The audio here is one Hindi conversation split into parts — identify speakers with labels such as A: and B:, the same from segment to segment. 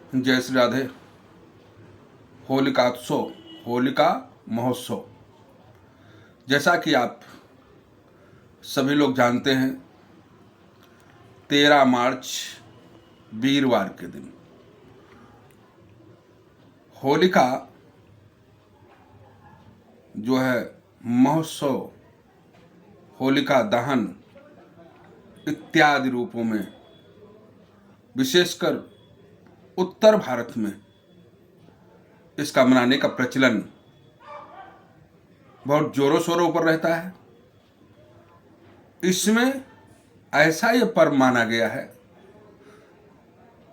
A: जय श्री राधे। होलिकात्सव, होलिका महोत्सव, जैसा कि आप सभी लोग जानते हैं, 13 मार्च वीरवार के दिन होलिका जो है महोत्सव, होलिका दहन इत्यादि रूपों में, विशेषकर उत्तर भारत में इसका मनाने का प्रचलन बहुत जोरों शोरों पर रहता है। इसमें ऐसा ये पर्व माना गया है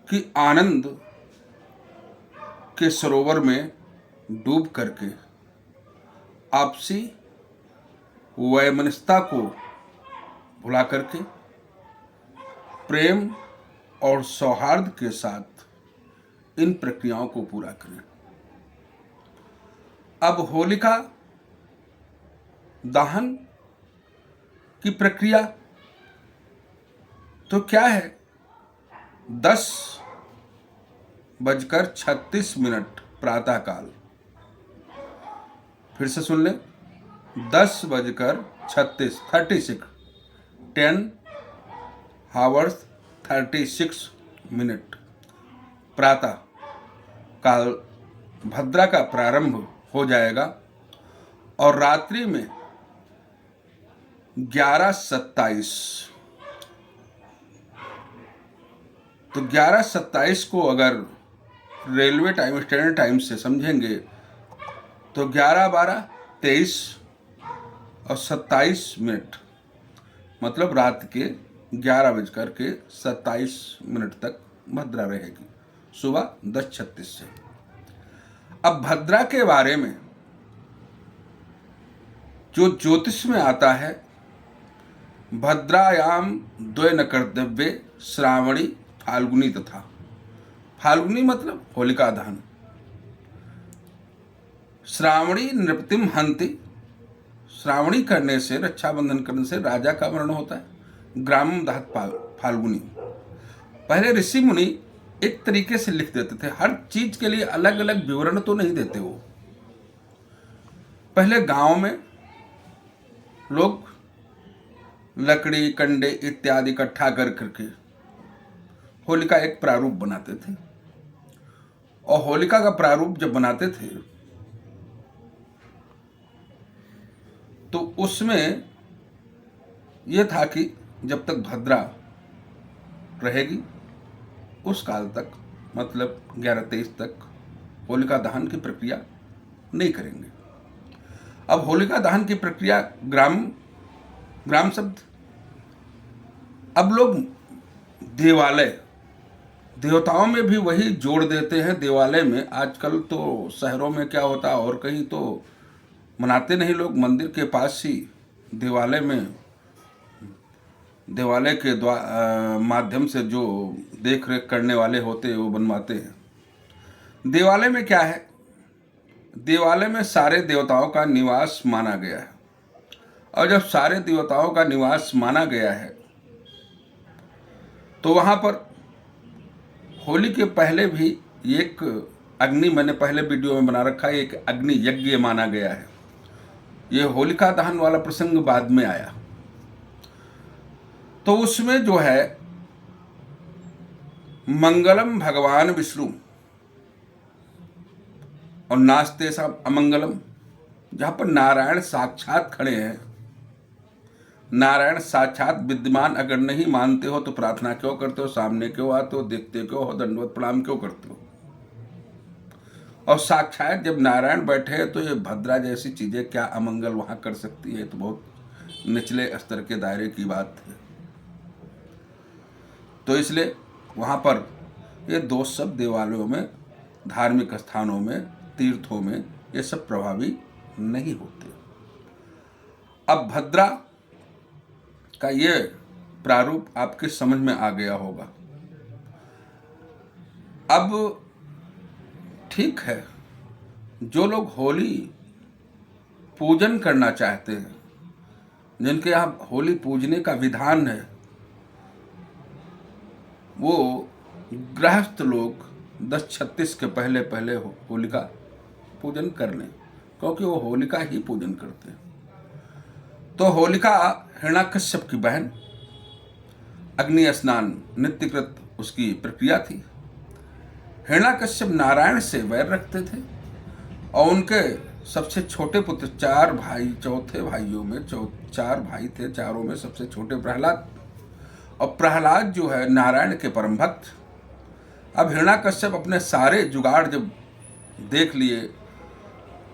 A: कि आनंद के सरोवर में डूब करके आपसी वैमनस्यता को भुला करके प्रेम और सौहार्द के साथ इन प्रक्रियाओं को पूरा करें। अब होलिका दहन की प्रक्रिया तो क्या है, 10:36 प्रातःकाल, फिर से सुन लें, 10:36 10:36 प्रातः काल भद्रा का प्रारंभ हो जाएगा और रात्रि में 11:27, तो 11:27 को अगर रेलवे टाइम स्टैंडर्ड टाइम से समझेंगे तो 11, 12, 23 और 27 मतलब रात के 11:27 तक भद्रा रहेगी, सुबह 10:36 से। अब भद्रा के बारे में जो ज्योतिष में आता है, भद्रायाम द्वय न कर्तव्ये श्रावणी फाल्गुनी तथा, फाल्गुनी मतलब होलिका दहन, श्रावणी नृपतिम हंति, श्रावणी करने से, रक्षाबंधन करने से राजा का मरण होता है, ग्रामम दहत फाल्गुनी। पहले ऋषि मुनि एक तरीके से लिख देते थे, हर चीज के लिए अलग अलग विवरण तो नहीं देते वो। पहले गांव में लोग लकड़ी, कंडे इत्यादि इकट्ठा कर करके होलिका एक प्रारूप बनाते थे, और होलिका का प्रारूप जब बनाते थे तो उसमें यह था कि जब तक भद्रा रहेगी उस काल तक, मतलब 11-23 तक होलिका दहन की प्रक्रिया नहीं करेंगे। अब होलिका दहन की प्रक्रिया ग्राम शब्द, अब लोग देवालय, देवताओं में भी वही जोड़ देते हैं। देवालय में आजकल तो शहरों में क्या होता है और कहीं तो मनाते नहीं लोग, मंदिर के पास ही देवालय में, देवालय के माध्यम से जो देख रेख करने वाले होते हैं वो बनवाते हैं। देवालय में क्या है, देवालय में सारे देवताओं का निवास माना गया है, और जब सारे देवताओं का निवास माना गया है तो वहां पर होली के पहले भी एक अग्नि, मैंने पहले वीडियो में बना रखा है, एक अग्नि यज्ञ माना गया है। ये होलिका दहन वाला प्रसंग बाद में आया, तो उसमें जो है मंगलम भगवान विष्णु और नास्ते सब अमंगलम, जहां पर नारायण साक्षात खड़े हैं, नारायण साक्षात विद्यमान अगर नहीं मानते हो तो प्रार्थना क्यों करते हो, सामने क्यों आते हो, देखते क्यों हो, दंडवत प्रणाम क्यों करते हो। और साक्षात जब नारायण बैठे हैं तो ये भद्रा जैसी चीजें क्या अमंगल वहां कर सकती है, तो बहुत निचले स्तर के दायरे की बात है। तो इसलिए वहां पर ये दोष सब देवालयों में, धार्मिक स्थानों में, तीर्थों में ये सब प्रभावी नहीं होते। अब भद्रा का ये प्रारूप आपके समझ में आ गया होगा। अब ठीक है, जो लोग होली पूजन करना चाहते हैं, जिनके यहाँ होली पूजने का विधान है, वो गृहस्थ लोग 10:36 के पहले पहले होलिका पूजन कर लें, क्योंकि वो होलिका ही पूजन करते हैं। तो होलिका हिरण्याकश्यप की बहन, अग्नि स्नान नित्यकृत उसकी प्रक्रिया थी। हिरण्याकश्यप नारायण से वैर रखते थे और उनके सबसे छोटे पुत्र, 4 भाई, चौथे भाइयों में 4 भाई थे, चारों में सबसे छोटे प्रहलाद। और प्रहलाद जो है नारायण के परम भक्त। अब हिरण्याकश्यप अपने सारे जुगाड़ जब देख लिए,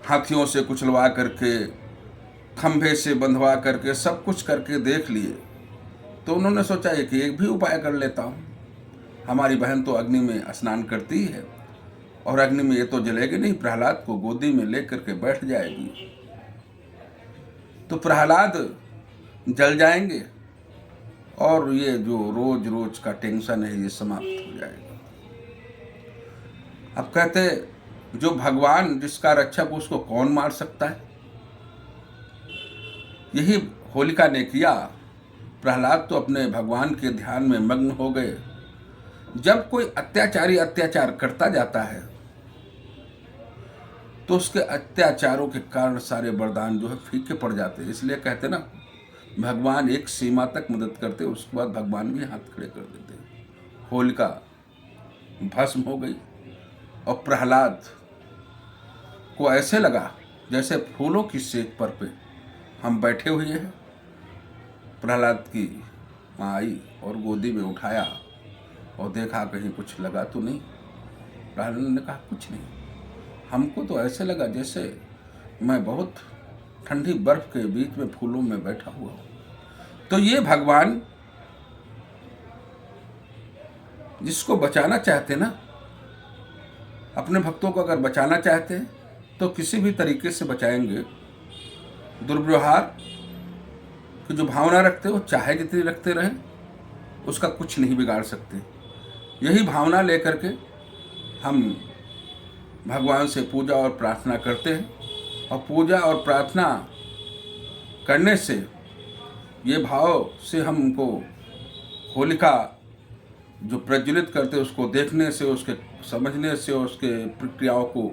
A: हाथियों से कुचलवा करके, खंभे से बंधवा करके, सब कुछ करके देख लिए, तो उन्होंने सोचा कि एक भी उपाय कर लेता हूँ। हमारी बहन तो अग्नि में स्नान करती ही है और अग्नि में ये तो जलेगी नहीं, प्रहलाद को गोदी में लेकर के बैठ जाएगी तो प्रहलाद जल जाएंगे और ये जो रोज रोज का टेंशन है ये समाप्त हो जाएगा। अब कहते, जो भगवान जिसका रक्षक उसको कौन मार सकता है? यही होलिका ने किया। प्रहलाद तो अपने भगवान के ध्यान में मग्न हो गए। जब कोई अत्याचारी अत्याचार करता जाता है तो उसके अत्याचारों के कारण सारे वरदान जो है फीके पड़ जाते हैं। इसलिए कहते ना, भगवान एक सीमा तक मदद करते, उसके बाद भगवान भी हाथ खड़े कर देते। होलिका भस्म हो गई और प्रहलाद को ऐसे लगा जैसे फूलों की सेक पर पे हम बैठे हुए हैं। प्रहलाद की माँ आई और गोदी में उठाया और देखा कहीं कुछ लगा तो नहीं। प्रहलाद ने कहा कुछ नहीं, हमको तो ऐसे लगा जैसे मैं बहुत ठंडी बर्फ के बीच में फूलों में बैठा हुआ हूँ। तो ये भगवान जिसको बचाना चाहते ना, अपने भक्तों को अगर बचाना चाहते हैं तो किसी भी तरीके से बचाएंगे। दुर्व्यवहार की जो भावना रखते हो, चाहे जितनी रखते रहें, उसका कुछ नहीं बिगाड़ सकते। यही भावना लेकर के हम भगवान से पूजा और प्रार्थना करते हैं और पूजा और प्रार्थना करने से, ये भाव से हमको होलिका जो प्रज्वलित करते, उसको देखने से, उसके समझने से, उसके प्रक्रियाओं को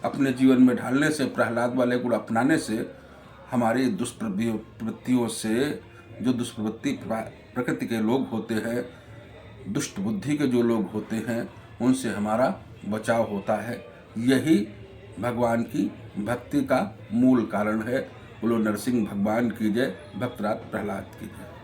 A: अपने जीवन में ढालने से, प्रहलाद वाले गुण अपनाने से हमारी दुष्प्रवृत्तियों से, जो दुष्प्रवृत्ति प्रकृति के लोग होते हैं, दुष्ट बुद्धि के जो लोग होते हैं, उनसे हमारा बचाव होता है। यही भगवान की भक्ति का मूल कारण है। बोलो नरसिंह भगवान की जय, भक्तराज प्रहलाद की जय।